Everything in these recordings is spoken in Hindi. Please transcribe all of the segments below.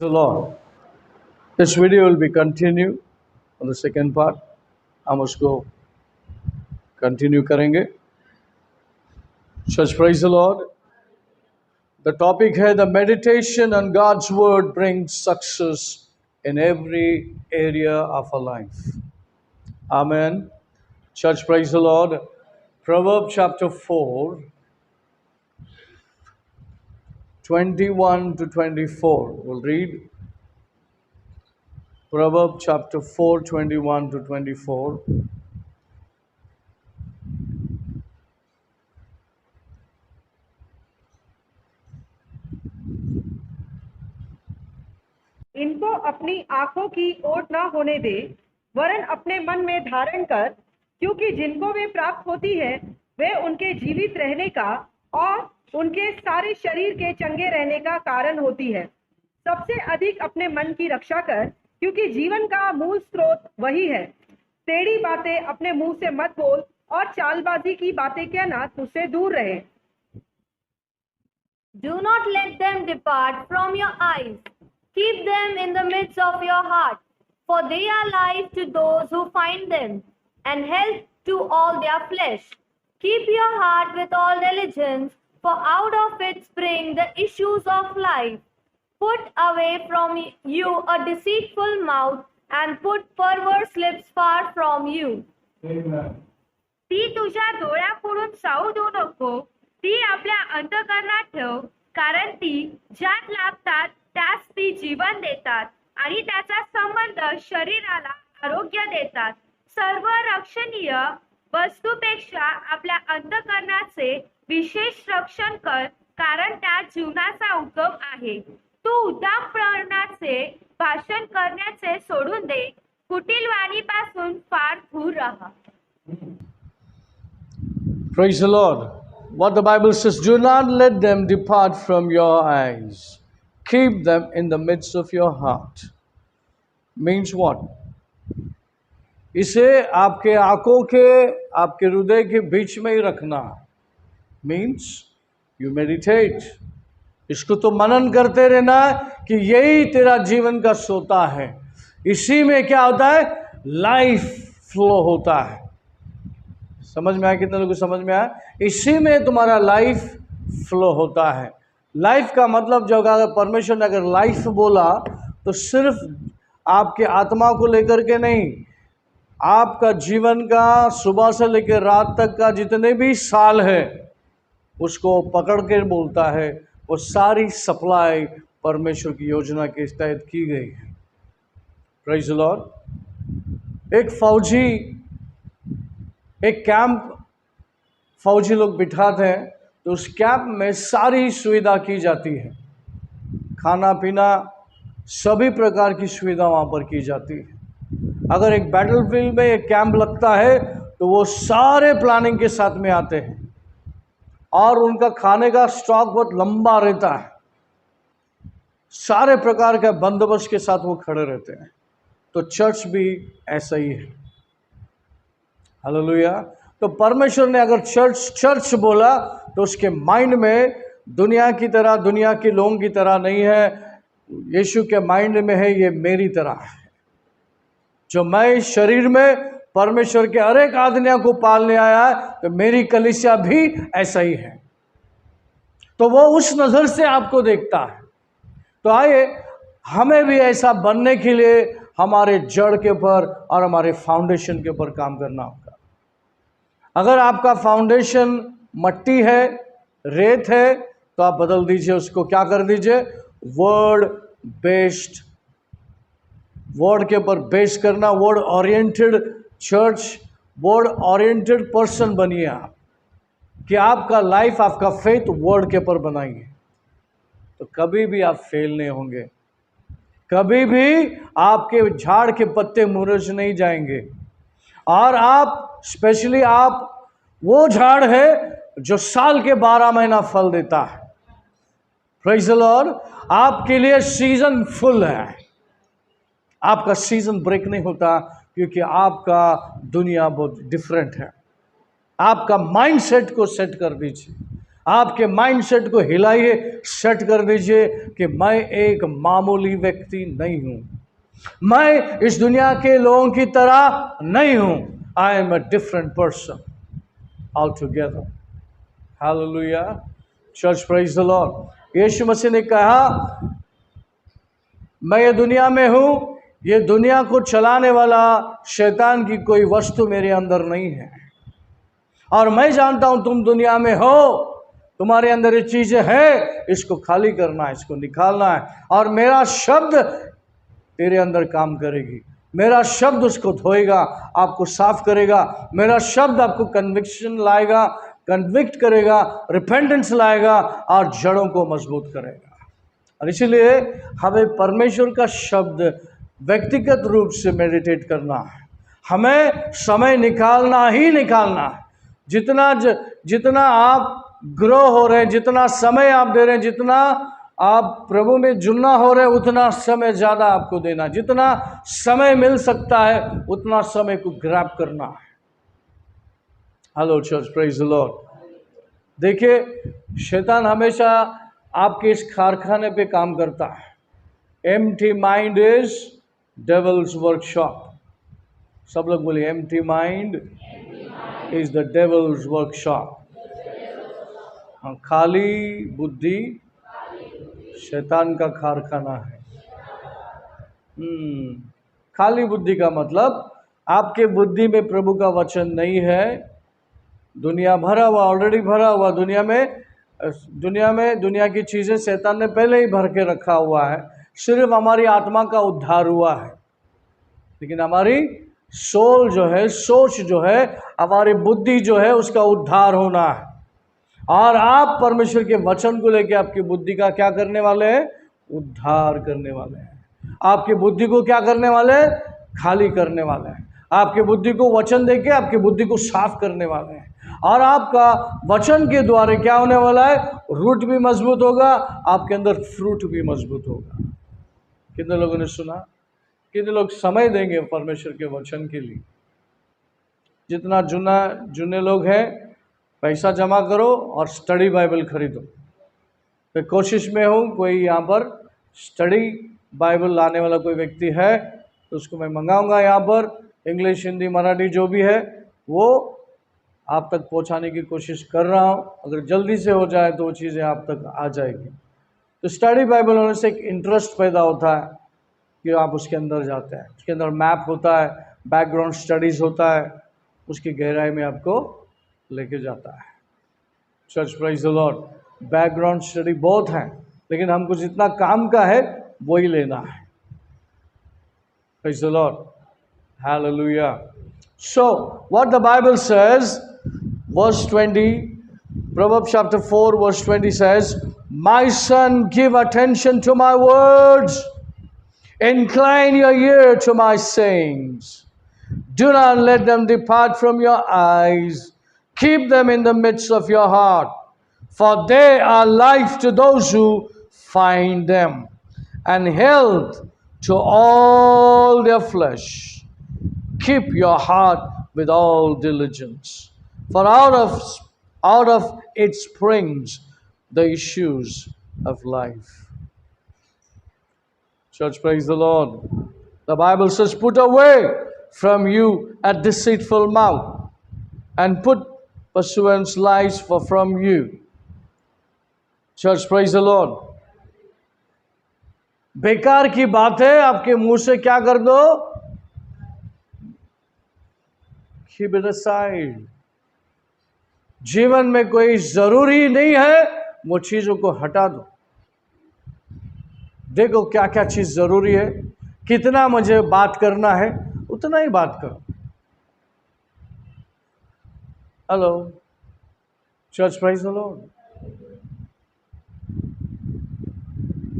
The Lord. This video will be continued on the second part. हम उसको continue करेंगे. Church, praise the Lord. The topic है the meditation on God's word brings success in every area of our life. Amen. Church, praise the Lord. Proverbs chapter 4, 21 to 24. We'll read. Proverbs chapter 4, 21 to 24. इनको अपनी आंखों की ओट न होने दे, वरन अपने मन में धारण कर, क्योंकि जिनको वे प्राप्त होती है वे उनके जीवित रहने का और उनके सारे शरीर के चंगे रहने का कारण होती है। सबसे अधिक अपने मन की रक्षा कर, क्योंकि जीवन का मूल स्रोत वही है। टेढ़ी बातें अपने मुंह से मत बोल और चालबाजी की बातें कहना तुझसे दूर रहे। Do not let them depart from your eyes. Keep them in the midst of your heart, for they are life to those who find them, and health to all their flesh. Keep your heart with all diligence, for out of it spring the issues of life. Put away from you a deceitful mouth, and put perverse lips far from you. Amen. ती तुझ्या डोळ्यापुढून जाऊ देऊ नको, ती आपल्या अंतःकरणात ठेव, कारण ती ज्यात लागतात त्यास ती जीवन देतात आणि त्याचा संबंध शरीराला आरोग्य देतात. सर्व रक्षणीय वस्तूपेक्षा आपल्या अंतःकरणाचे विशेष रक्षण कर, कारण त्यात जीवनाचा उगम आहे. तू उद्दामपणाचे भाषण करण्याचे सोडून दे, कुटील वाणीपासून फार दूर राहा. Praise the Lord. What the Bible says, do not let them depart from your eyes. Keep them in the midst of your heart. Means what? इसे आपके आंखों के, आपके हृदय के बीच में ही रखना. Means you meditate. इसको तो मनन करते रहना कि यही तेरा जीवन का सोता है. इसी में क्या होता है? लाइफ फ्लो होता है. समझ में आया? कितने लोगों को समझ में आया? इसी में तुम्हारा लाइफ फ्लो होता है. लाइफ का मतलब जो अगर परमेश्वर ने अगर लाइफ बोला तो सिर्फ आपके आत्मा को लेकर के नहीं, आपका जीवन का सुबह से लेकर रात तक का जितने भी साल है उसको पकड़ के बोलता है. वो सारी सप्लाई परमेश्वर की योजना के तहत की गई है. Praise the Lord. एक फौजी, एक कैंप फौजी लोग बिठाते हैं तो उस कैंप में सारी सुविधा की जाती है. खाना पीना सभी प्रकार की सुविधा वहाँ पर की जाती है. अगर एक बैटलफील्ड में एक कैंप लगता है तो वो सारे प्लानिंग के साथ में आते हैं और उनका खाने का स्टॉक बहुत लंबा रहता है. सारे प्रकार का बंदोबस्त के साथ वो खड़े रहते हैं. तो चर्च भी ऐसा ही है. हालेलुया. तो परमेश्वर ने अगर चर्च बोला तो उसके माइंड में दुनिया की तरह, दुनिया के लोगों की तरह नहीं है. यीशु के माइंड में है ये मेरी तरह है. जो मैं शरीर में परमेश्वर के हर एक आज्ञा को पालने आया है तो मेरी कलीसिया भी ऐसा ही है. तो वो उस नज़र से आपको देखता है. तो आइए हमें भी ऐसा बनने के लिए हमारे जड़ के ऊपर और हमारे फाउंडेशन के ऊपर काम करना होगा. अगर आपका फाउंडेशन मट्टी है, रेत है, तो आप बदल दीजिए उसको. क्या कर दीजिए? वर्ड बेस्ड, वर्ड के ऊपर बेस करना. Word oriented church, word oriented person बनिए आप, कि आपका लाइफ, आपका फेथ वर्ड के ऊपर बनाइए. तो कभी भी आप फेल नहीं होंगे. कभी भी आपके झाड़ के पत्ते मुरझ नहीं जाएंगे. और आप, स्पेशली आप वो झाड़ है जो साल के 12 महीना फल देता है. Praise the Lord. आपके लिए सीजन फुल है. आपका सीजन ब्रेक नहीं होता क्योंकि आपका दुनिया बहुत डिफरेंट है. आपका माइंडसेट को सेट कर दीजिए. आपके माइंडसेट को हिलाइए, सेट कर दीजिए कि मैं एक मामूली व्यक्ति नहीं हूं, मैं इस दुनिया के लोगों की तरह नहीं हूं। I am a different person all together. Hallelujah, church, praise the Lord. Yeshu Masih ने कहा, मैं ये दुनिया में हूं, ये दुनिया को चलाने वाला शैतान की कोई वस्तु मेरे अंदर नहीं है, और मैं जानता हूं तुम दुनिया में हो, तुम्हारे अंदर ये चीजें हैं, इसको खाली करना है, इसको निकालना है, और मेरा शब्द तेरे अंदर काम करेगी। मेरा शब्द उसको धोएगा, आपको साफ करेगा। मेरा शब्द आपको कन्विक्शन लाएगा, कन्विक्ट करेगा, रिपेंटेंस लाएगा, और जड़ों को मजबूत करेगा। और इसलिए हमें परमेश्वर का शब्द व्यक्तिगत रूप से मेडिटेट करना है, हमें समय निकालना ही निकालना है। जितना आप ग्रो हो रहे हैं, जितना समय आप दे रहे हैं, जितना आप प्रभु में जुड़ना हो रहे हैं, उतना समय ज़्यादा आपको देना। जितना समय मिल सकता है उतना समय को ग्रैब करना है। Hello church, praise the Lord. देखिए, शैतान हमेशा आपके इस कारखाने पे काम करता है। Empty mind is devils workshop. सब लोग बोलिए, empty mind is the devils workshop. हाँ, खाली बुद्धि शैतान का कारखाना है। खाली बुद्धि का मतलब आपके बुद्धि में प्रभु का वचन नहीं है। दुनिया भरा हुआ, ऑलरेडी भरा हुआ, दुनिया की चीज़ें शैतान ने पहले ही भर के रखा हुआ है। सिर्फ हमारी आत्मा का उद्धार हुआ है, लेकिन हमारी सोल जो है, सोच जो है, हमारी बुद्धि जो है, उसका उद्धार होना है। और आप परमेश्वर के वचन को लेकर आपकी बुद्धि का क्या करने वाले हैं? उद्धार करने वाले हैं। आपकी बुद्धि को क्या करने वाले हैं? खाली करने वाले हैं। आपकी बुद्धि को वचन देके आपकी बुद्धि को साफ करने वाले हैं। और आपका वचन के द्वारा क्या होने वाला है? रूट भी मजबूत होगा, आपके अंदर फ्रूट भी मजबूत होगा। कितने लोगों ने सुना? कितने लोग समय देंगे परमेश्वर के वचन के लिए? जितना जुने लोग हैं, पैसा जमा करो और स्टडी बाइबल खरीदो। तो कोशिश में हूँ, कोई यहाँ पर स्टडी बाइबल लाने वाला कोई व्यक्ति है तो उसको मैं मंगाऊंगा। यहाँ पर इंग्लिश, हिंदी, मराठी जो भी है वो आप तक पहुँचाने की कोशिश कर रहा हूँ। अगर जल्दी से हो जाए तो वो चीज़ें आप तक आ जाएगी। तो स्टडी बाइबल होने से एक इंटरेस्ट पैदा होता है कि आप उसके अंदर जाते हैं। उसके अंदर मैप होता है, बैकग्राउंड स्टडीज़ होता है, उसकी गहराई में आपको लेके जाता है। Church, praise the Lord. Background study बहुत है, लेकिन हमको जितना काम का है वही लेना है। Praise the Lord, hallelujah. So what the Bible says, verse 20, Proverbs chapter 4 verse 20 says, "My son, give attention to my words, incline your ear to my sayings. Do not let them depart from your eyes. Keep them in the midst of your heart, for they are life to those who find them, and health to all their flesh. Keep your heart with all diligence, for out of it springs the issues of life." Church, praise the Lord. The Bible says, "Put away from you a deceitful mouth, and put pursuance lies from you." Church, praise the Lord. बेकार की बातें आपके मुंह से क्या कर दो? Keep it aside. जीवन में कोई जरूरी नहीं है, वो चीजों को हटा दो। देखो क्या क्या चीज जरूरी है, कितना मुझे बात करना है उतना ही बात करो। Hello church, praise the Lord.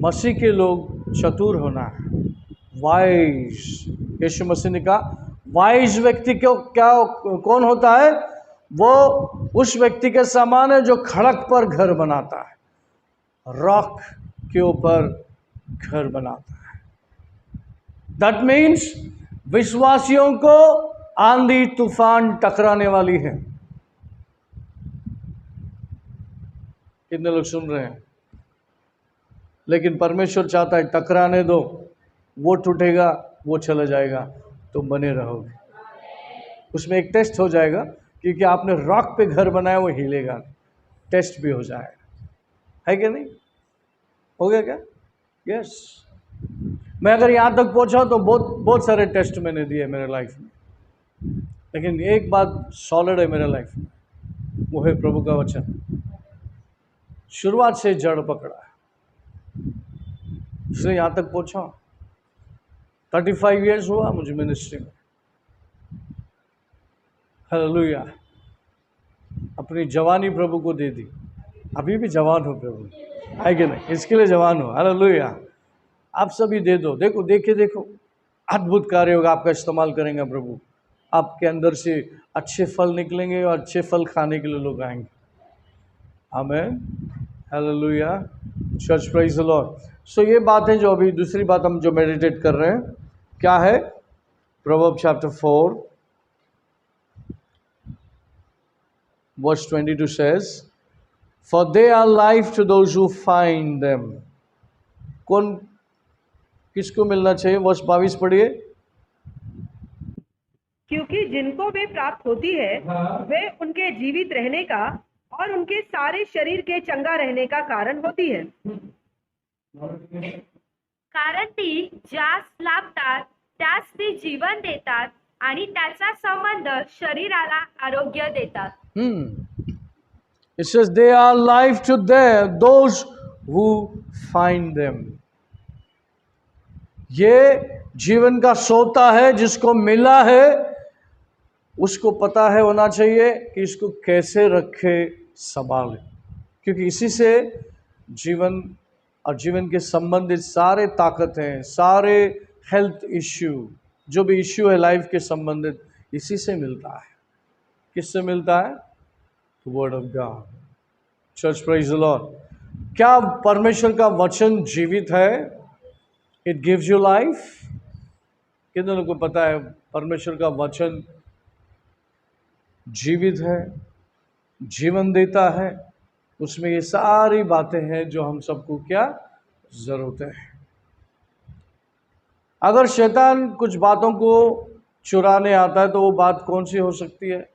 Masih के लोग चतुर होना है, वाइज। यीशु मसीह ने कहा वाइज व्यक्ति को क्या कौन होता है? वो उस व्यक्ति के समान है जो खड़क पर घर बनाता है, रॉक के ऊपर घर बनाता है। दैट मीन्स विश्वासियों को आंधी तूफान टकराने वाली है, कितने लोग सुन रहे हैं? लेकिन परमेश्वर चाहता है टकराने दो, वो टूटेगा, वो चला जाएगा, तुम बने रहोगे। उसमें एक टेस्ट हो जाएगा, क्योंकि आपने रॉक पे घर बनाया, वो हिलेगा, टेस्ट भी हो जाएगा, है कि नहीं? हो गया क्या? यस। मैं अगर यहाँ तक पहुँचा तो बहुत सारे टेस्ट मैंने दिए मेरे लाइफ में, लेकिन एक बात सॉलिड है मेरे लाइफ में, वो है प्रभु का वचन। शुरुआत से जड़ पकड़ा है, इसलिए यहाँ तक पहुँचा। 35 इयर्स हुआ मुझे मिनिस्ट्री में। हालेलुया। अपनी जवानी प्रभु को दे दी, अभी भी जवान हो प्रभु, है कि नहीं? इसके लिए जवान हो। हालेलुया। आप सभी दे दो। देखो, देखो अद्भुत कार्य होगा, आपका इस्तेमाल करेंगे प्रभु, आपके अंदर से अच्छे फल निकलेंगे और अच्छे फल खाने के लिए लोग आएंगे। आमीन। Hallelujah. Church, praise the Lord. So ये बात है जो अभी दूसरी बात हम जो मेडिटेट कर रहे हैं, क्या है? Proverb chapter 4 verse 22 says, for they are life to those who find them. कौन, किसको मिलना चाहिए? वर्ष 22 पढ़िए। क्योंकि जिनको वे प्राप्त होती है वे उनके जीवित रहने का और उनके सारे शरीर के चंगा रहने का कारण होती है। कारण ती ज्यास लाभतात त्यास ती जीवन देतात आणि त्याचा संबंध शरीराला आरोग्य देतात. It says they are life to those who find them. ये जीवन का सोता है, जिसको मिला है उसको पता है होना चाहिए कि इसको कैसे रखे, संभाले, क्योंकि इसी से जीवन और जीवन के संबंधित सारे ताकत हैं, सारे हेल्थ इश्यू, जो भी इश्यू है लाइफ के संबंधित, इसी से मिलता है। किससे मिलता है? Word of God. Church, praise the Lord. क्या परमेश्वर का वचन जीवित है? It gives you life. कितने लोगों को पता है परमेश्वर का वचन जीवित है, जीवन देता है? उसमें ये सारी बातें हैं जो हम सबको क्या जरूरत है। अगर शैतान कुछ बातों को चुराने आता है तो वो बात कौन सी हो सकती है?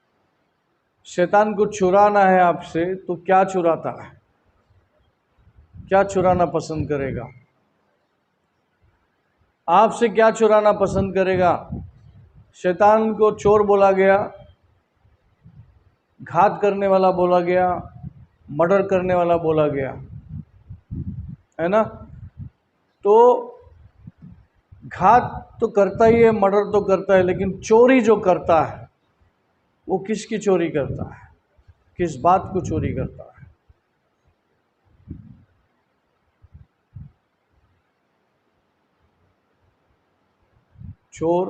शैतान को चुराना है आपसे तो क्या चुराता है? क्या चुराना पसंद करेगा? आपसे क्या चुराना पसंद करेगा? शैतान को चोर बोला गया, घात करने वाला बोला गया, मर्डर करने वाला बोला गया, है ना? तो घात तो करता ही है, मर्डर तो करता है, लेकिन चोरी जो करता है वो किसकी चोरी करता है? किस बात को चोरी करता है? चोर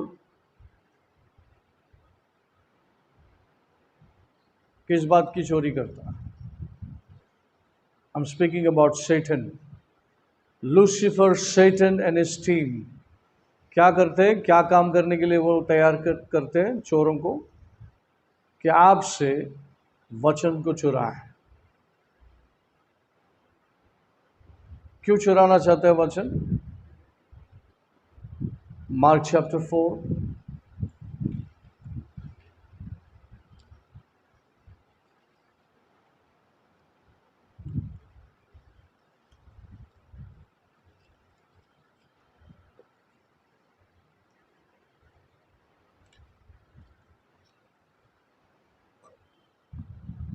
किस बात की चोरी करता है? I am speaking about Satan. Lucifer, Satan and his team क्या करते हैं? क्या काम करने के लिए वो तैयार करते हैं चोरों को? कि आपसे वचन को चुराए। क्यों चुराना चाहते हैं वचन? Mark chapter 4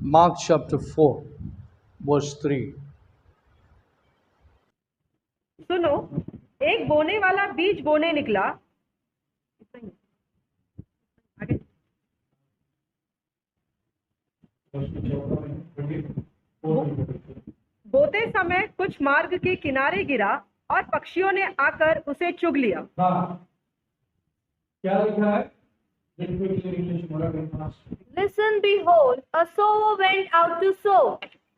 Mark chapter 4 verse 3. सुनो, एक बोने वाला बीज बोने निकला। बोते समय कुछ मार्ग के किनारे गिरा और पक्षियों ने आकर उसे चुग लिया। क्या लिखा है? Listen, behold, a sower went out to sow,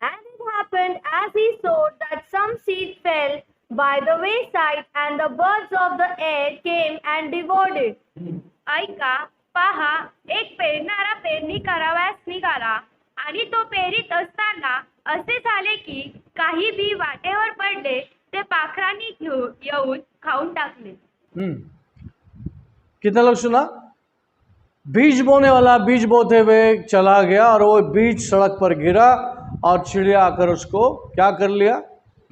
and it happened as he sowed that some seed fell by the wayside, and the birds of the air came and devoured it. ऐका, पहा, एक पेरणारा पेरणी करावयास निघाला आणि तो पेरीत असताना असे झाले की काही बी वाटेवर पडले, ते पाखरांनी येऊन खाऊन टाकले. कितने लोग सुना? बीज बोने वाला बीज बोते हुए चला गया और वो बीज सड़क पर गिरा और चिड़िया आकर उसको क्या कर लिया?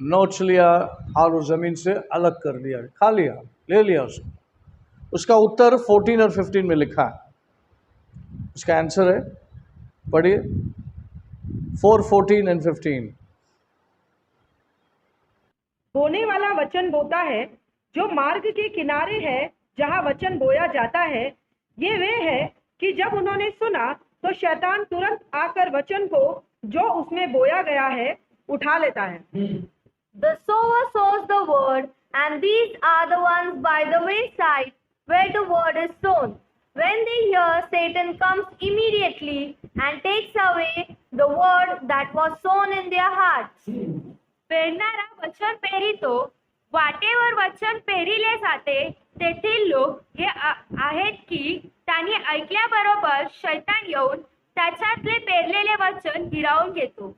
नोच लिया और उस जमीन से अलग कर दिया, खा लिया, ले लिया उसको. उसका उत्तर 14 और 15 में लिखा है. उसका आंसर है, पढ़िए 4, 14 एंड 15. बोने वाला वचन बोता है जो मार्ग के किनारे है, जहाँ वचन बोया जाता है. ये वे है कि जब उन्होंने सुना तो शैतान तुरंत आकर वचन को जो उसमें बोया गया है उठा लेता है. The sower sows the word, and these are the ones by the wayside where the word is sown. When they hear, Satan comes immediately and takes away the word that was sown in their hearts. पेरणारा वचन पेरितो, वाटेवर वचन पेरिले जाते. तेथील लोक हे आहेत की त्यांनी ऐकल्याबरोबर शैतान येऊन त्याच्यातले पेरलेले वचन हिरावून घेतो.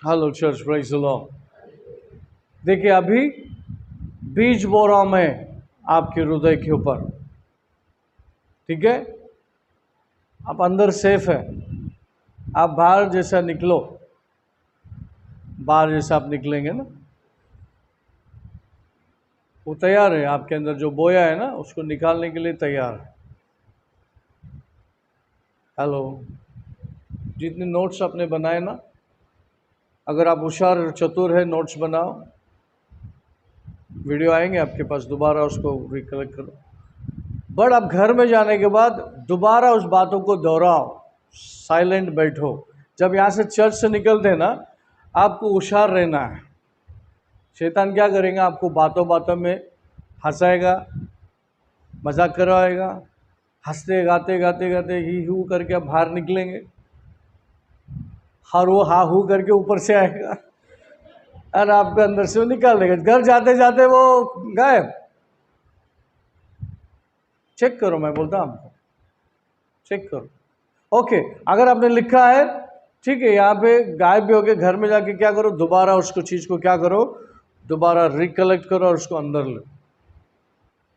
Hello church, praise the Lord. देखिए, अभी बीज बो रहा हूं मैं आपके हृदय के ऊपर, ठीक है? आप अंदर सेफ है. आप बाहर जैसा निकलो, बाहर जैसा आप निकलेंगे ना, वो तैयार है. आपके अंदर जो बोया है ना, उसको निकालने के लिए तैयार है. हेलो. जितने नोट्स आपने बनाए ना, अगर आप होशियार और चतुर है, नोट्स बनाओ. वीडियो आएंगे आपके पास, दोबारा उसको रिकलेक्ट करो. बट आप घर में जाने के बाद दोबारा उस बातों को दोहराओ. साइलेंट बैठो. जब यहाँ से चर्च से निकलते ना, आपको होशियार रहना है. शैतान क्या करेगा? आपको बातों बातों में हंसाएगा, मजाक करवाएगा. हंसते गाते गाते गाते ही हू करके आप बाहर निकलेंगे, और वो हा हू करके ऊपर से आएगा और आपको अंदर से वो निकाल देगा. घर जाते जाते वो गायब. चेक करो, मैं बोलता हूँ आपको, चेक करो. ओके, अगर आपने लिखा है, ठीक है, यहाँ पे गायब भी हो गए. घर में जाके क्या करो? दोबारा उसको चीज़ को क्या करो? दोबारा रिकलेक्ट करो और उसको अंदर लो.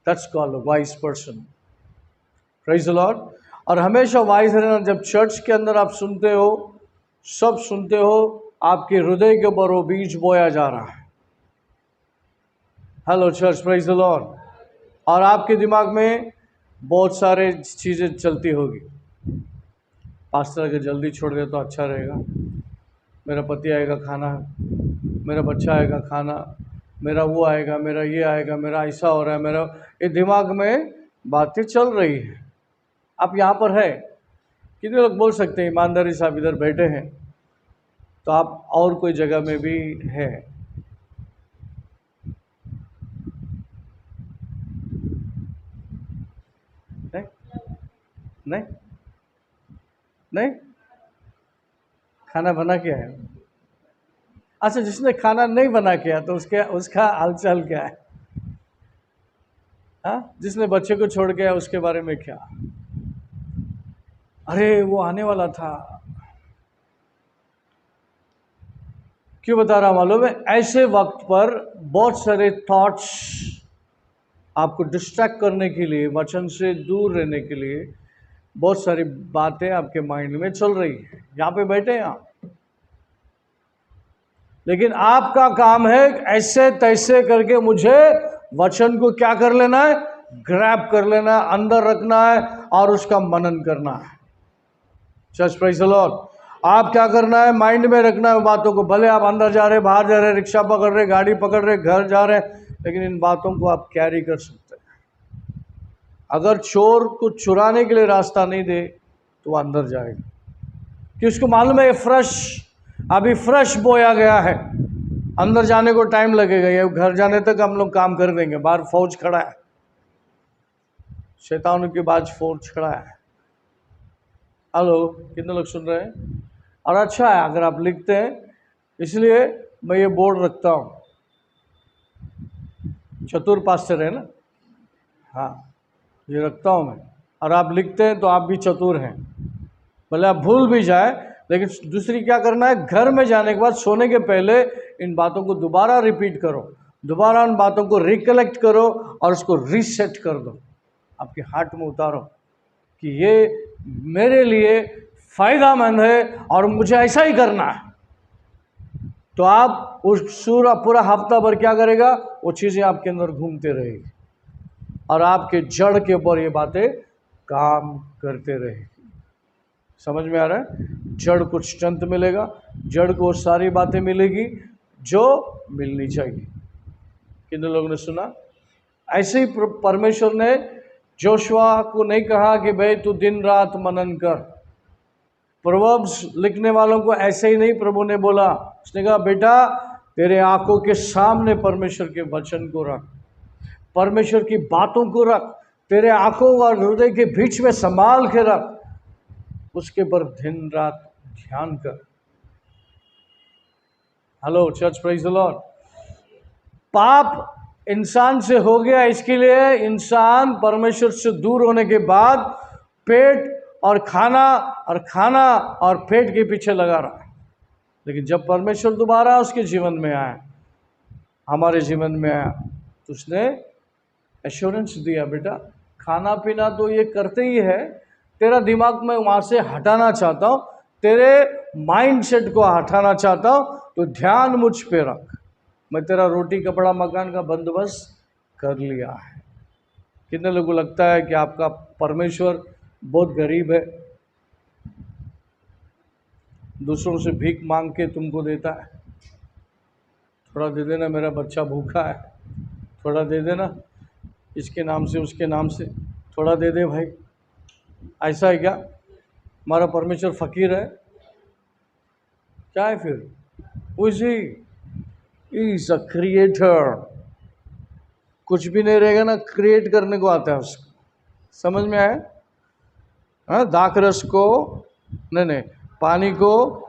That's called a wise person. Praise the Lord. और हमेशा वाइज रहना. जब चर्च के अंदर आप सुनते हो, सब सुनते हो, आपके हृदय के ऊपर वो बीज बोया जा रहा है. Hello church, praise the Lord. और आपके दिमाग में बहुत सारे चीज़ें चलती होगी. पास्टर अगर जल्दी छोड़ दे तो अच्छा रहेगा. मेरा पति आएगा खाना, मेरा बच्चा आएगा खाना, मेरा वो आएगा, मेरा ये आएगा, मेरा ऐसा हो रहा है, मेरा ये दिमाग में बातें चल रही है. आप यहाँ पर है. कितने लोग बोल सकते हैं ईमानदारी से आप इधर बैठे हैं, तो आप और कोई जगह में भी है. नहीं नहीं नहीं. खाना बना के आए. अच्छा, जिसने खाना नहीं बना के आया तो उसका हालचाल क्या है? हाँ, जिसने बच्चे को छोड़ के आया उसके बारे में क्या? अरे वो आने वाला था. क्यों बता रहा मालूम है? ऐसे वक्त पर बहुत सारे थॉट्स आपको डिस्ट्रैक्ट करने के लिए, वचन से दूर रहने के लिए, बहुत सारी बातें आपके माइंड में चल रही है. यहाँ पे बैठे हैं आप, लेकिन आपका काम है ऐसे तैसे करके मुझे वचन को क्या कर लेना है? ग्रैब कर लेना है, अंदर रखना है और उसका मनन करना है. Church, praise the Lord. आप क्या करना है? माइंड में रखना है बातों को. भले आप अंदर जा रहे, बाहर जा रहे, रिक्शा पकड़ रहे, गाड़ी पकड़ रहे, घर जा रहे, लेकिन इन बातों को आप कैरी कर सकते हैं. अगर चोर को चुराने के लिए रास्ता नहीं दे तो वो अंदर जाएगा, कि उसको मालूम है ये फ्रेश, अभी फ्रेश बोया गया है, अंदर जाने को टाइम लगेगा, ये घर जाने तक हम लोग काम कर देंगे. बाहर फौज खड़ा है, शैतान के बाद फौज खड़ा है. हेलो, कितने लोग सुन रहे हैं? और अच्छा है अगर आप लिखते हैं, इसलिए मैं ये बोर्ड रखता हूँ. चतुर पास्टर है ना, हाँ, ये रखता हूँ मैं. और आप लिखते हैं तो आप भी चतुर हैं. भले आप भूल भी जाए, लेकिन दूसरी क्या करना है, घर में जाने के बाद सोने के पहले इन बातों को दोबारा रिपीट करो, दोबारा उन बातों को रिकलेक्ट करो और उसको रीसेट कर दो, आपके हार्ट में उतारो कि ये मेरे लिए फायदामंद है और मुझे ऐसा ही करना है। तो आप उस पूरा हफ्ता भर क्या करेगा, वो चीज़ें आपके अंदर घूमते रहेगी और आपके जड़ के ऊपर ये बातें काम करते रहेगी। समझ में आ रहा है? जड़ को स्ट्रेंथ मिलेगा, जड़ को सारी बातें मिलेगी जो मिलनी चाहिए। कितने लोगों ने सुना? ऐसे ही परमेश्वर ने जोशुआ को नहीं कहा कि भाई तू दिन रात मनन कर। प्रोवर्ब्स लिखने वालों को ऐसे ही नहीं प्रभु ने बोला, उसने कहा बेटा तेरे आंखों के सामने परमेश्वर के वचन को रख, परमेश्वर की बातों को रख, तेरे आंखों और हृदय के बीच में संभाल के रख, उसके पर दिन रात ध्यान कर। Hello church, praise the Lord. पाप इंसान से हो गया, इसके लिए इंसान परमेश्वर से दूर होने के बाद पेट और खाना और पेट के पीछे लगा रहा है। लेकिन जब परमेश्वर दोबारा उसके जीवन में आया, हमारे जीवन में आया, तो उसने एश्योरेंस दिया, बेटा खाना पीना तो ये करते ही है, तेरा दिमाग में वहाँ से हटाना चाहता हूँ, तेरे माइंडसेट को हटाना चाहता हूँ, तो ध्यान मुझ पे रख। मैं तेरा रोटी कपड़ा मकान का बंदोबस्त कर लिया है। कितने लोगों को लगता है कि आपका परमेश्वर बहुत गरीब है, दूसरों से भीख मांग के तुमको देता है? थोड़ा दे देना, मेरा बच्चा भूखा है, थोड़ा दे देना, इसके नाम से उसके नाम से थोड़ा दे दे भाई। ऐसा है क्या? हमारा परमेश्वर फकीर है क्या है फिर? उसी इज अ क्रिएटर। कुछ भी नहीं रहेगा ना, क्रिएट करने को आता है उसको। समझ में आया? हाँ, दाखरस को नहीं, पानी को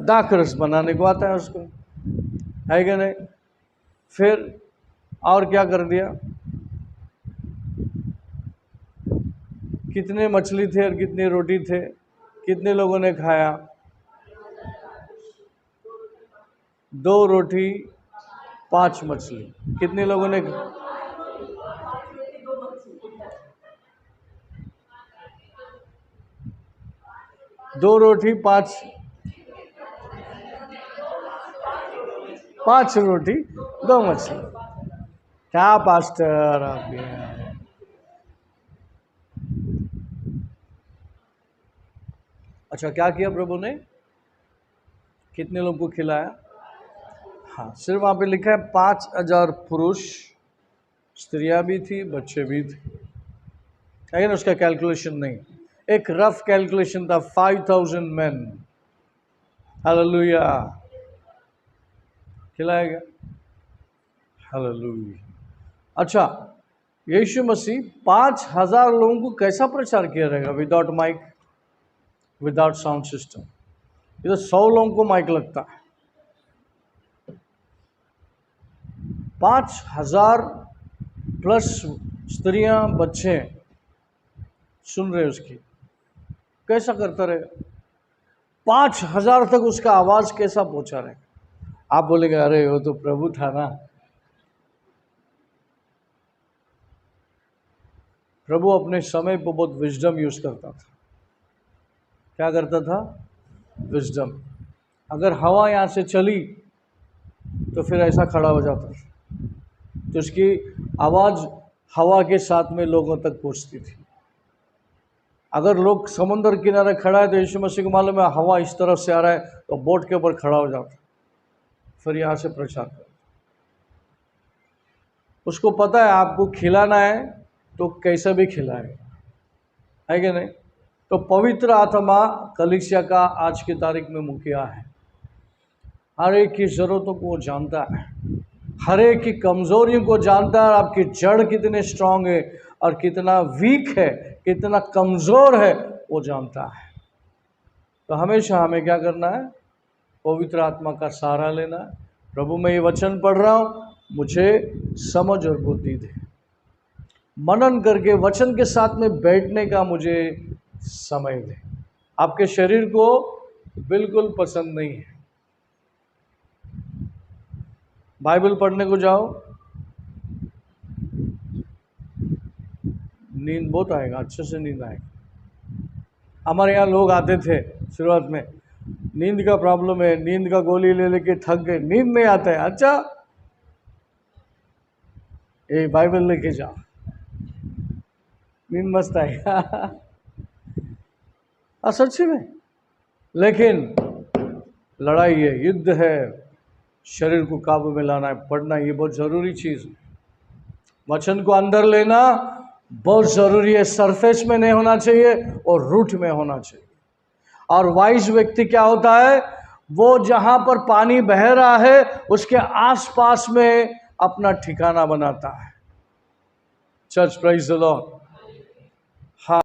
दाखरस बनाने को आता है उसको, है क्या नहीं? फिर और क्या कर दिया? कितने मछली थे और कितनी रोटी थे, कितने लोगों ने खाया? 2 रोटी 5 मछली। कितने लोगों ने? 2 रोटी 5 रोटी 2 मछली। क्या पास्टर आप ये? अच्छा, क्या किया प्रभु ने? कितने लोगों को खिलाया? हाँ, सिर्फ वहाँ पे लिखा है 5000 पुरुष, स्त्रियां भी थी, बच्चे भी थे, लेकिन उसका कैलकुलेशन नहीं, एक रफ कैलकुलेशन था 5000 मैन। हालेलुया, खिलाएगा। हालेलुया। अच्छा, यीशु मसीह 5000 लोगों को कैसा प्रचार किया रहेगा? Without mic, without sound system. इधर 100 लोगों को माइक लगता है, 5000 प्लस स्त्रियां बच्चे सुन रहे उसकी, कैसा करता रहेगा? 5000 तक उसका आवाज कैसा पहुंचा रहेगा? आप बोलेंगे अरे वो तो प्रभु था ना। प्रभु अपने समय पर बहुत विजडम यूज करता था। क्या करता था? विजडम। अगर हवा यहाँ से चली तो फिर ऐसा खड़ा हो जाता था, तो उसकी आवाज़ हवा के साथ में लोगों तक पहुँचती थी। अगर लोग समुद्र किनारे खड़ा है तो यीशु मसीह को मालूम है हवा इस तरफ से आ रहा है, तो बोट के ऊपर खड़ा हो जाता, फिर यहाँ से प्रचार कर। उसको पता है आपको खिलाना है तो कैसे भी खिलाएगा, है कि नहीं? तो पवित्र आत्मा कलीसिया का आज की तारीख में मुखिया है। हर एक की ज़रूरतों को वो जानता है, हर एक की कमज़ोरियों को जानता है, आपकी जड़ कितने स्ट्रांग है और कितना वीक है, कितना कमज़ोर है, वो जानता है। तो हमेशा हमें क्या करना है? पवित्र आत्मा का सहारा लेना है। प्रभु मैं ये वचन पढ़ रहा हूँ, मुझे समझ और बुद्धि दे। मनन करके वचन के साथ में बैठने का मुझे समय दे। आपके शरीर को बिल्कुल पसंद नहीं है। बाइबल पढ़ने को जाओ, नींद बहुत आएगा, अच्छे से नींद आएगा। हमारे यहाँ लोग आते थे शुरुआत में, नींद का प्रॉब्लम है, नींद का गोली ले लेके थक गए, नींद नहीं आता है। अच्छा, ये बाइबल लेके जाओ, नींद मस्त आएगा। सच्ची में। लेकिन लड़ाई है, युद्ध है, शरीर को काबू में लाना है, पढ़ना, ये बहुत ज़रूरी चीज़ है। वचन को अंदर लेना बहुत ज़रूरी है, सरफेस में नहीं होना चाहिए और रूट में होना चाहिए। और वाइज व्यक्ति क्या होता है, वो जहाँ पर पानी बह रहा है उसके आसपास में अपना ठिकाना बनाता है। Church, praise the Lord. हाँ,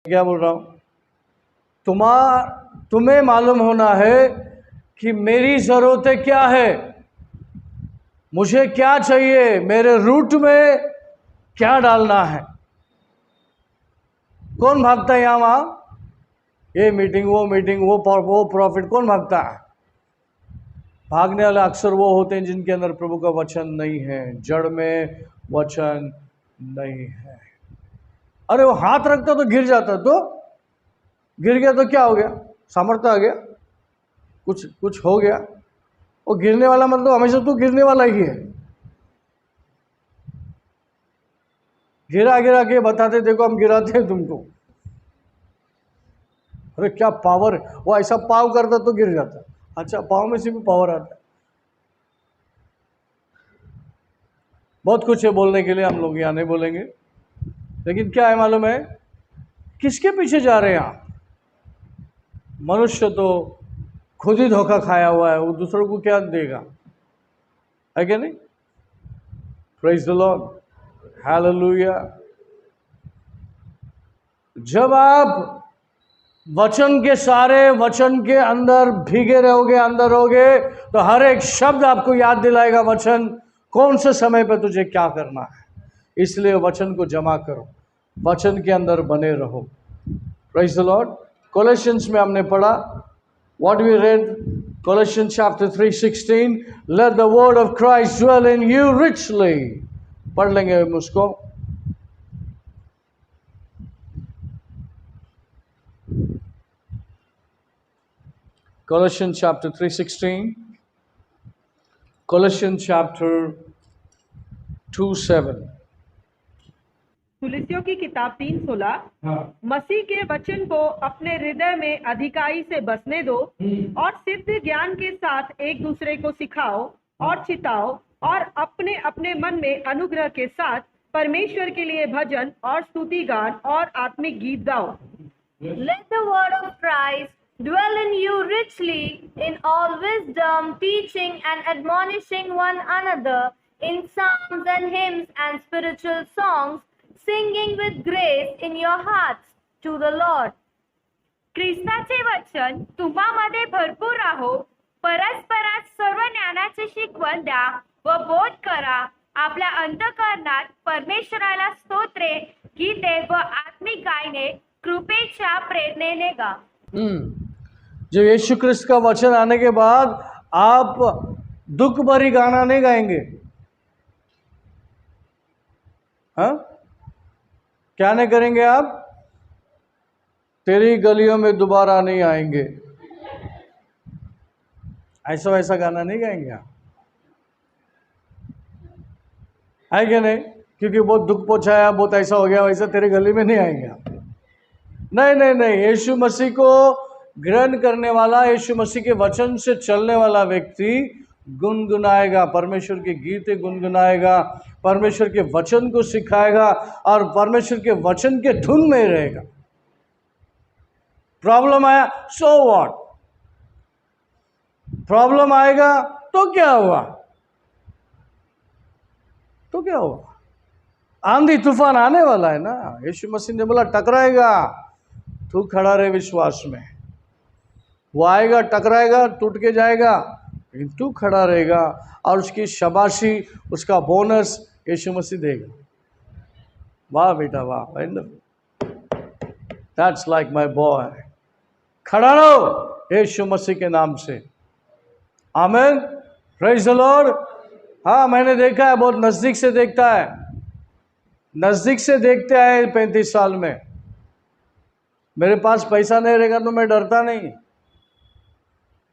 क्या बोल रहा हूँ, तुम्हें मालूम होना है कि मेरी ज़रूरतें क्या है, मुझे क्या चाहिए, मेरे रूट में क्या डालना है। कौन भागता है यहाँ वहाँ, ये मीटिंग वो प्रॉफिट, कौन भागता है? भागने वाले अक्सर वो होते हैं जिनके अंदर प्रभु का वचन नहीं है, जड़ में वचन नहीं है। अरे वो हाथ रखता तो गिर जाता, तो गिर गया तो क्या हो गया, सामर्थ्य आ गया, कुछ हो गया। वो गिरने वाला मतलब हमेशा तो गिरने वाला ही है। गिरा गिरा के बताते, देखो हम गिराते हैं तुमको। अरे क्या पावर, वो ऐसा पाव करता तो गिर जाता। अच्छा, पाव में से भी पावर आता है। बहुत कुछ है बोलने के लिए, हम लोग यहाँ नहीं बोलेंगे। लेकिन क्या है मालूम है, किसके पीछे जा रहे हैं आप? मनुष्य तो खुद ही धोखा खाया हुआ है, वो दूसरों को क्या देगा, है क्या नहीं? Praise the Lord, hallelujah. जब आप वचन के सारे वचन के अंदर भीगे रहोगे, अंदर रहोगे, तो हर एक शब्द आपको याद दिलाएगा वचन कौन से समय पे तुझे क्या करना है। इसलिए वचन को जमा करो, वचन के अंदर बने रहो। Praise the Lord. कोलोसियंस में हमने पढ़ा, what we read, Colossians chapter 3:16, let the word of Christ dwell in you richly. पढ़ लेंगे हम उसको। Colossians chapter 3:16, Colossians chapter 2:7. तुलसियों की किताब 3:16। हाँ। मसीह के वचन को अपने हृदय में अधिकाई से बसने दो और सिद्ध ज्ञान के साथ एक दूसरे को सिखाओ और चिताओ और अपने अपने मन में अनुग्रह के साथ परमेश्वर के लिए भजन और स्तुति गान और आत्मिक गीत गाओ। Let the word of Christ dwell in you richly in all wisdom, teaching and admonishing one another in psalms and hymns and spiritual songs, singing with grace in your hearts to the Lord. ख्रिस्ताचे वचन तुम्हामध्ये भरपूर राहो, परस्परात सर्व ज्ञानाचे शिकवण द्या व बोध करा. आपल्या अंतःकरणात परमेश्वराला स्तोत्रे, गीते व आत्मिक गायने कृपेच्या प्रेरणेने गा. जब यीशु क्रिस्त का वचन आने के बाद आप दुख भरी गाना नहीं गाएंगे. हाँ, क्या नहीं करेंगे आप? तेरी गलियों में दोबारा नहीं आएंगे, ऐसा वैसा गाना नहीं गाएंगे आप, है कि नहीं? क्योंकि बहुत दुख पहुंचाया, बहुत ऐसा हो गया, वैसा तेरी गली में नहीं आएंगे आप. नहीं नहीं नहीं, यीशु मसीह को ग्रहण करने वाला, यीशु मसीह के वचन से चलने वाला व्यक्ति गुनगुनाएगा, परमेश्वर के गीते गुनगुनाएगा, परमेश्वर के वचन को सिखाएगा और परमेश्वर के वचन के धुन में रहेगा. प्रॉब्लम आया, सो व्हाट? प्रॉब्लम आएगा तो क्या हुआ? तो क्या हुआ? आंधी तूफान आने वाला है ना. यीशु मसीह ने बोला टकराएगा, तू खड़ा रहे विश्वास में. वो आएगा, टकराएगा, टूट के जाएगा, लेकिन तू खड़ा रहेगा और उसकी शाबाशी, उसका बोनस यीशु मसीह देगा. वाह बेटा वाह, दैट्स लाइक माय बॉय. खड़ा रहो यीशु मसीह के नाम से. आमीन, प्रेज द लॉर्ड. हाँ, मैंने देखा है, बहुत नज़दीक से देखता है, नज़दीक से देखते आए 35 साल में. मेरे पास पैसा नहीं रहेगा तो मैं डरता नहीं,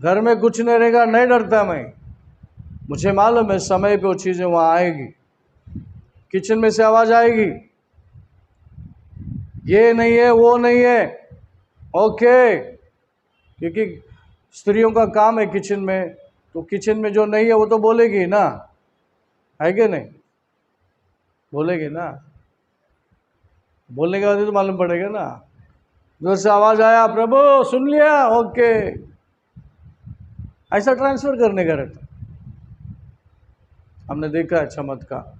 घर में कुछ नहीं रहेगा नहीं डरता मैं. मुझे मालूम है समय पे वो चीज़ें वहाँ आएगी. किचन में से आवाज़ आएगी, ये नहीं है वो नहीं है, ओके, क्योंकि स्त्रियों का काम है किचन में, तो किचन में जो नहीं है वो तो बोलेगी ना, है कि नहीं? बोलेगी ना. बोलने के बाद तो मालूम पड़ेगा ना. जोर से आवाज़ आया, प्रभु सुन लिया, ओके, ऐसा ट्रांसफ़र करने का रहता. हमने देखा है चमत्कार,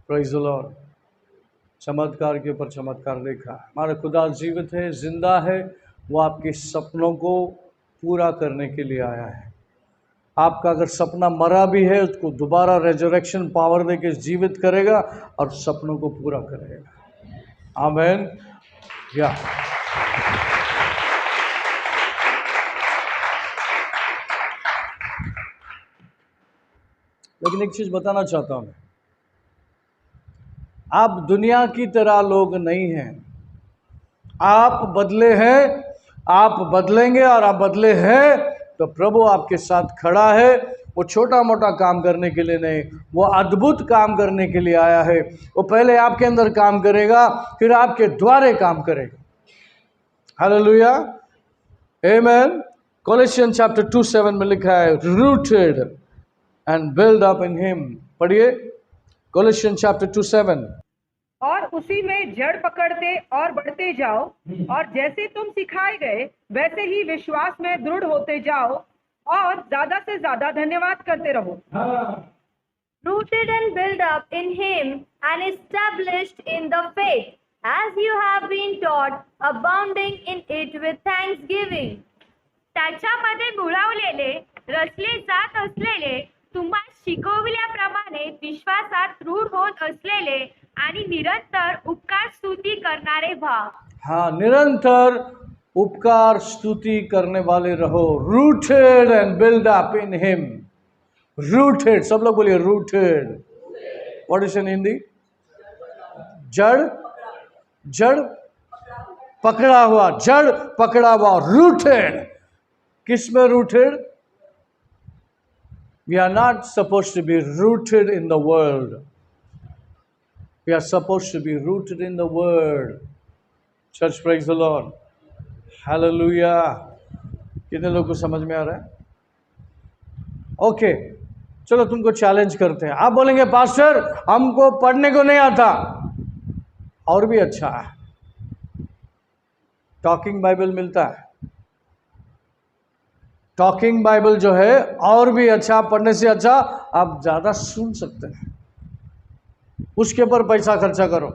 प्रेज़ द लॉर्ड, चमत्कार के ऊपर चमत्कार देखा. हमारा खुदा जीवित है, जिंदा है, वो आपके सपनों को पूरा करने के लिए आया है. आपका अगर सपना मरा भी है, उसको दोबारा रेजरेक्शन पावर दे के जीवित करेगा और सपनों को पूरा करेगा. आमीन. या लेकिन एक चीज़ बताना चाहता हूँ, आप दुनिया की तरह लोग नहीं हैं. आप बदले हैं, आप बदलेंगे और आप बदले हैं तो प्रभु आपके साथ खड़ा है. वो छोटा मोटा काम करने के लिए नहीं, वो अद्भुत काम करने के लिए आया है. वो पहले आपके अंदर काम करेगा, फिर आपके द्वारे काम करेगा. हालेलुया, आमेन. कोलोसियंस चैप्टर 2:7 में लिखा है, rooted and build up in him. पढ़िए कोलोसियंस चैप्टर 2:7. और उसी में जड़ पकड़ते और बढ़ते जाओ, और जैसे तुम सिखाए गए वैसे ही विश्वास में दृढ़ होते जाओ और ज्यादा से ज्यादा धन्यवाद करते रहो. Rooted and built up in him and established in the faith, as you have been taught, abounding in it with thanksgiving. त्याच्यामध्ये मुळावलेले, रचले जात असलेले, तुम्हा शिकवल्याप्रमाणे विश्वासात दृढ होत असलेले आणि निरंतर उपकार स्तुती करणारे व्हा. हाँ, निरंतर उपकार स्तुति करने वाले रहो. Rooted and build up in him. Rooted, सब लोग बोलिए rooted. What is in Hindi? जड़, जड़ पकड़ा हुआ, जड़ पकड़ा हुआ. रूटेड, किस में rooted? We are not supposed to be rooted in the world. We are supposed to be rooted in the Word. Church, praise the Lord. Hallelujah. कितने लोग को समझ में आ रहा है? ओके, चलो तुमको चैलेंज करते हैं. आप बोलेंगे पास्टर हमको पढ़ने को नहीं आता, और भी अच्छा है, टॉकिंग बाइबल मिलता है. टॉकिंग बाइबल जो है और भी अच्छा, पढ़ने से अच्छा आप ज़्यादा सुन सकते हैं. उसके ऊपर पैसा खर्चा करो,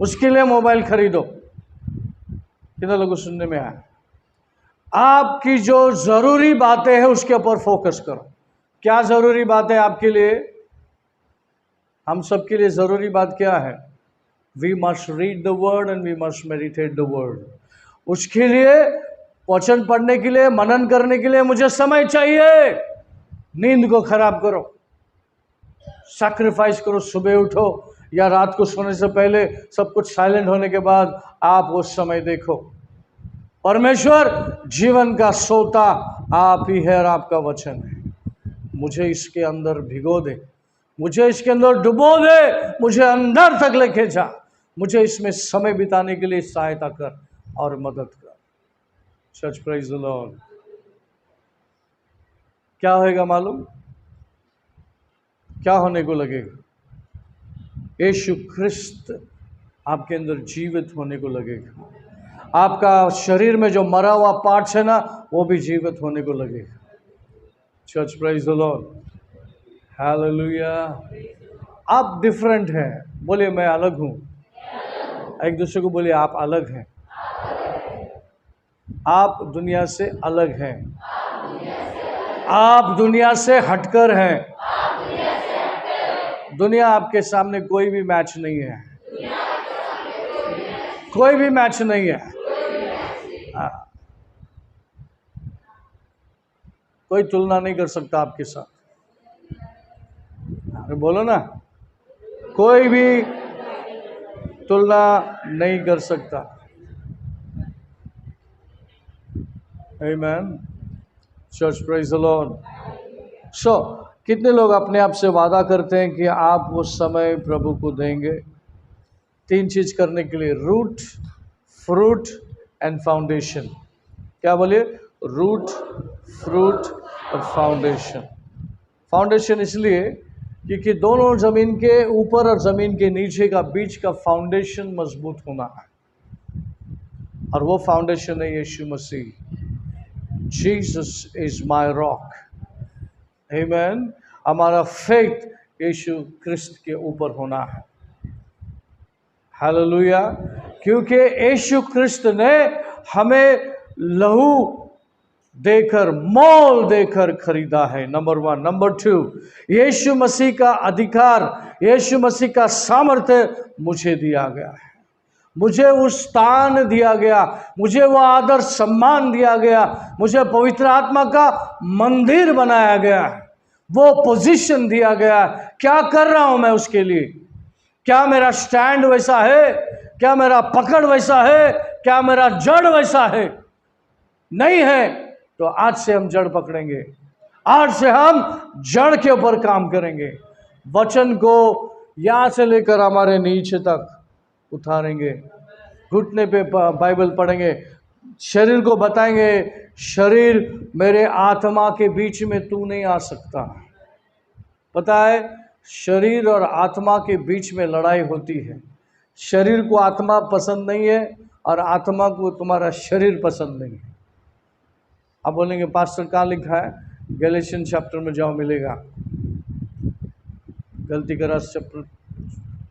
उसके लिए मोबाइल खरीदो. कितने लोगों को सुनने में आया? आपकी जो ज़रूरी बातें हैं उसके ऊपर फोकस करो. क्या ज़रूरी बात है आपके लिए? हम सबके लिए ज़रूरी बात क्या है? We must read the word and we must meditate the word. उसके लिए, वचन पढ़ने के लिए, मनन करने के लिए मुझे समय चाहिए. नींद को खराब करो, सैक्रिफाइस करो. सुबह उठो या रात को सोने से पहले सब कुछ साइलेंट होने के बाद आप वो समय देखो. परमेश्वर जीवन का सोता आप ही है और आपका वचन है. मुझे इसके अंदर भिगो दे, मुझे इसके अंदर डुबो दे, मुझे अंदर तक लेके जा, मुझे इसमें समय बिताने के लिए सहायता कर और मदद कर. Church, praise the Lord. क्या होएगा मालूम? क्या होने को लगेगा? यीशु ख्रिस्त आपके अंदर जीवित होने को लगेगा. आपका शरीर में जो मरा हुआ पार्ट्स है ना, वो भी जीवित होने को लगेगा. Church, praise the Lord. Hallelujah. आप डिफरेंट हैं. बोलिए मैं अलग हूं. एक दूसरे को बोलिए आप अलग हैं. आप दुनिया से अलग हैं. आप दुनिया से हटकर हैं. दुनिया आपके सामने कोई भी मैच नहीं है. कोई भी मैच नहीं है. कोई तुलना नहीं कर सकता आपके साथ. बोलो ना, कोई भी तुलना नहीं कर सकता. आमीन. Church, praise the Lord. So कितने लोग अपने आप से वादा करते हैं कि आप वो समय प्रभु को देंगे 3 चीज करने के लिए? Root, fruit and foundation. क्या बोलिए? रूट, फ्रूट और फाउंडेशन. फाउंडेशन इसलिए क्योंकि दोनों जमीन के ऊपर और जमीन के नीचे का बीच का फाउंडेशन मजबूत होना है, और वो फाउंडेशन है यीशु मसीह. Jesus is my rock. आमीन. हमारा फेथ यीशु क्रिस्त के ऊपर होना है. हालेलुया. क्योंकि यीशु क्रिस्त ने हमें लहू देकर, मोल देकर खरीदा है. नंबर 1. नंबर 2, यीशु मसीह का अधिकार, यीशु मसीह का सामर्थ्य मुझे दिया गया है. मुझे वो स्थान दिया गया, मुझे वो आदर सम्मान दिया गया, मुझे पवित्र आत्मा का मंदिर बनाया गया है, वो पोजीशन दिया गया. क्या कर रहा हूं मैं उसके लिए? क्या मेरा स्टैंड वैसा है? क्या मेरा पकड़ वैसा है? क्या मेरा जड़ वैसा है? नहीं है तो आज से हम जड़ पकड़ेंगे. आज से हम जड़ के ऊपर काम करेंगे. वचन को यहां से लेकर हमारे नीचे तक उतारेंगे. घुटने पे बाइबल पढ़ेंगे. शरीर को बताएंगे, शरीर मेरे आत्मा के बीच में तू नहीं आ सकता. पता है, शरीर और आत्मा के बीच में लड़ाई होती है. शरीर को आत्मा पसंद नहीं है और आत्मा को तुम्हारा शरीर पसंद नहीं है. आप बोलेंगे पास्टर कहाँ लिखा है? गैलेशियन चैप्टर में जाओ, मिलेगा. गलती का रास चैप्टर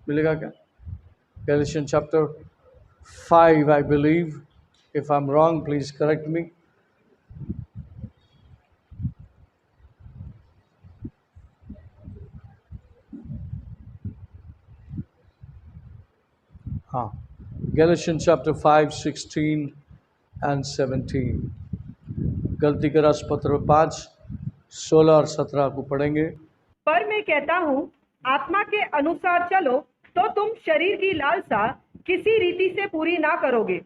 मिलेगा क्या? Galatians chapter 5, I believe. If I'm wrong, please correct me. हाँ, Galatians chapter 5, 16 and 17. गलती का रास पत्र 5, 16 और 17 को पढ़ेंगे. पर मैं कहता हूँ, आत्मा के अनुसार चलो तो तुम शरीर की लालसा किसी रीति से पूरी ना करोगे.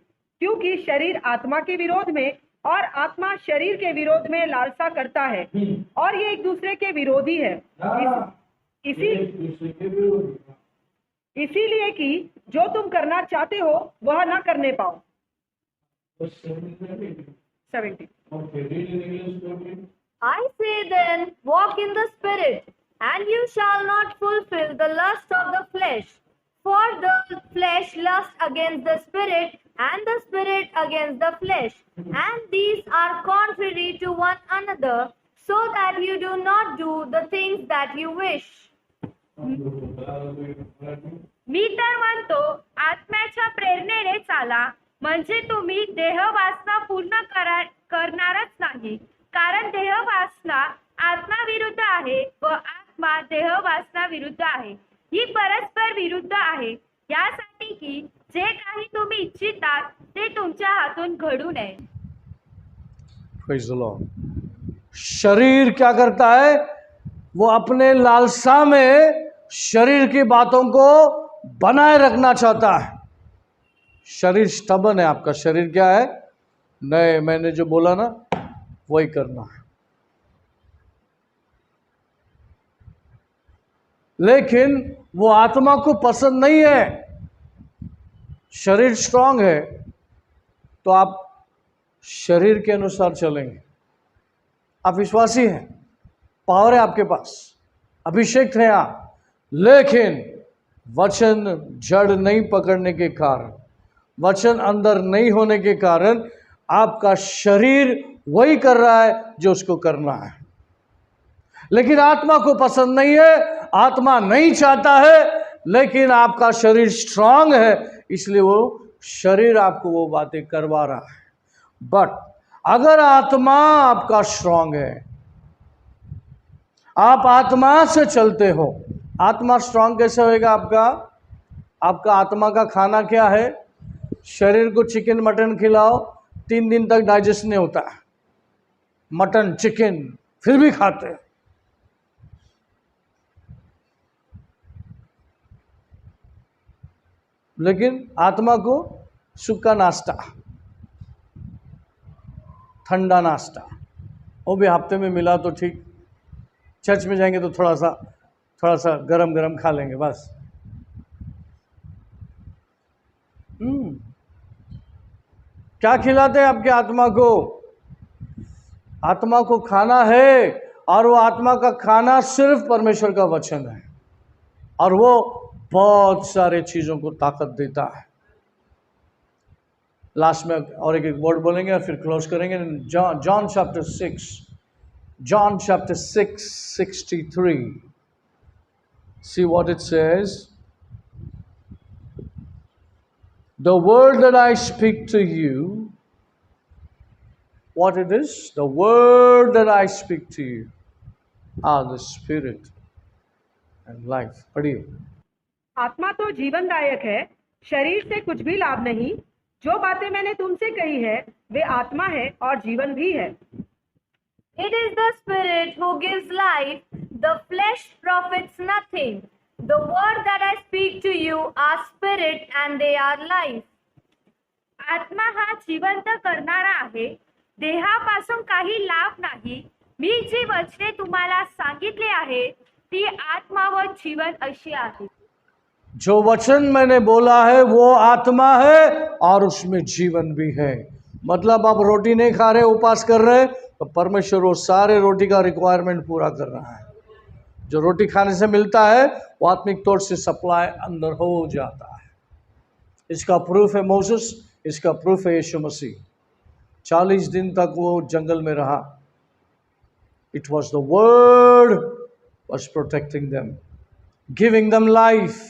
क्योंकि शरीर आत्मा के विरोध में और आत्मा शरीर के विरोध में लालसा करता है, और ये एक दूसरे के विरोधी है. इसीलिए कि जो तुम करना चाहते हो वह न करने पाओ। 70। I say then, walk in the Spirit, and you shall not fulfill the lust of the flesh. For the flesh lusts against the Spirit, and the Spirit against the flesh. And these are contrary to one another, so that you do not do the things that you wish. मी तर म्हणतो, आत्म्याच्या प्रेरणेने चाला, म्हणजे तुम्ही देहवासना पूर्ण करणारच नाही. कारण देहवासना आत्माविरुद्ध आहे व आत्मा देहवासना विरुद्ध आहे. ही परस्पर विरुद्ध आहे, यासाठी की जे काही तुम्ही इच्छितात ते तुमच्या हातून घडू नये. Praise the Lord. शरीर क्या करता है? वो अपने लालसा में शरीर की बातों को बनाए रखना चाहता है. शरीर स्टबन है. आपका शरीर क्या है? नहीं, मैंने जो बोला ना वही करना है. लेकिन वो आत्मा को पसंद नहीं है. शरीर स्ट्रांग है तो आप शरीर के अनुसार चलेंगे. आप विश्वासी हैं, पावर है आपके पास, अभिषेक हैं आप, लेकिन वचन जड़ नहीं पकड़ने के कारण, वचन अंदर नहीं होने के कारण आपका शरीर वही कर रहा है जो उसको करना है. लेकिन आत्मा को पसंद नहीं है, आत्मा नहीं चाहता है, लेकिन आपका शरीर स्ट्रांग है, इसलिए वो शरीर आपको वो बातें करवा रहा है. बट अगर आत्मा आपका स्ट्रांग है, आप आत्मा से चलते हो. आत्मा स्ट्रांग कैसे होएगा आपका? आपका आत्मा का खाना क्या है? शरीर को चिकन मटन खिलाओ, 3 दिन तक डाइजेस्ट नहीं होता है. मटन चिकन फिर भी खाते हैं. लेकिन आत्मा को सूखा नाश्ता, ठंडा नाश्ता, वो भी हफ्ते में मिला तो ठीक. चर्च में जाएंगे तो थोड़ा सा गरम गरम खा लेंगे बस. क्या खिलाते हैं आपके आत्मा को? आत्मा को खाना है, और वो आत्मा का खाना सिर्फ परमेश्वर का वचन है, और वो बहुत सारे चीज़ों को ताकत देता है. लास्ट में और एक वर्ड बोलेंगे और फिर क्लोज करेंगे. John chapter 6:63. See what it says. The word that I speak to you, what it is? The word that I speak to you are the spirit and life. पढ़िए. आत्मा तो जीवनदायक है, शरीर से कुछ भी लाभ नहीं. जो बातें मैंने तुमसे कही है वे आत्मा है और जीवन भी है. It is the Spirit who gives life, the flesh profits nothing. The word that I speak to you are spirit and they are life. आत्मा हा जिवंत करणारा आहे, देहापासून काही लाभ नाही. मी जी वचने तुम्हाला सांगितले आहे ती आत्मा व जीवन अशी आहे. जो वचन मैंने बोला है वो आत्मा है और उसमें जीवन भी है. मतलब आप रोटी नहीं खा रहे, उपवास कर रहे, तो परमेश्वर वो सारे रोटी का रिक्वायरमेंट पूरा कर रहा है. जो रोटी खाने से मिलता है वो आत्मिक तौर से सप्लाई अंदर हो जाता है. इसका प्रूफ है मोसेस, इसका प्रूफ है यीशु मसीह. 40 दिन तक वो जंगल में रहा. It was the word was protecting them, giving them life.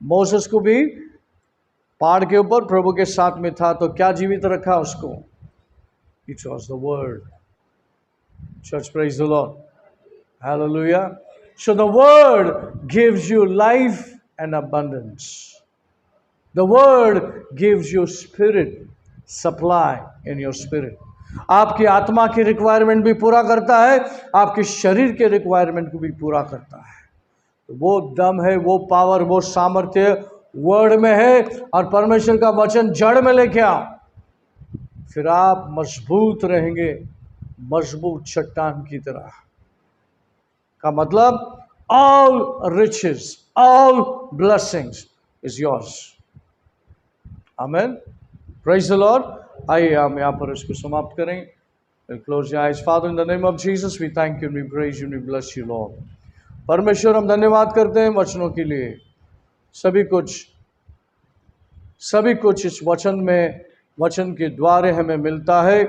Moses को भी पहाड़ के ऊपर प्रभु के साथ में था, तो क्या जीवित रखा उसको? It was the word. Church, praise the Lord, hallelujah. So the word gives you life and abundance. The word gives you spirit supply in your spirit. आपकी आत्मा की रिक्वायरमेंट भी पूरा करता है, आपके शरीर के रिक्वायरमेंट को भी पूरा करता है. वो दम है, वो पावर, वो सामर्थ्य वर्ड में है. और परमेश्वर का वचन जड़ में लेके आओ, फिर आप मजबूत रहेंगे, मजबूत चट्टान की तरह. का मतलब all riches, all blessings is yours. Amen. Praise the Lord. आइए हम यहाँ पर इसको समाप्त करें. We'll close your eyes. Father, in the name of Jesus, we thank you and we praise you and we bless you, Lord. परमेश्वर, हम धन्यवाद करते हैं वचनों के लिए. सभी कुछ इस वचन में, वचन के द्वारे हमें मिलता है.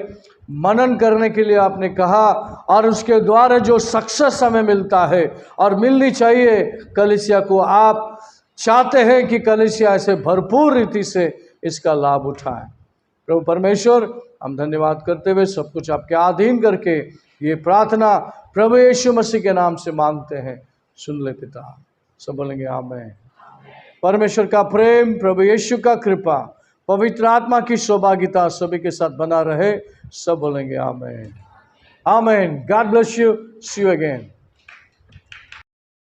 मनन करने के लिए आपने कहा, और उसके द्वारा जो सक्सेस हमें मिलता है और मिलनी चाहिए कलीसिया को, आप चाहते हैं कि कलीसिया ऐसे भरपूर रीति से इसका लाभ उठाए. प्रभु परमेश्वर, हम धन्यवाद करते हुए सब कुछ आपके अधीन करके ये प्रार्थना प्रभु यीशु मसीह के नाम से मांगते हैं. सुन ले पिता. सब बोलेंगे आमीन. परमेश्वर का प्रेम, प्रभु यीशु का कृपा, पवित्र आत्मा की सौभाग्यता सभी के साथ बना रहे. सब बोलेंगे आमीन. आमीन. God bless you. See you again.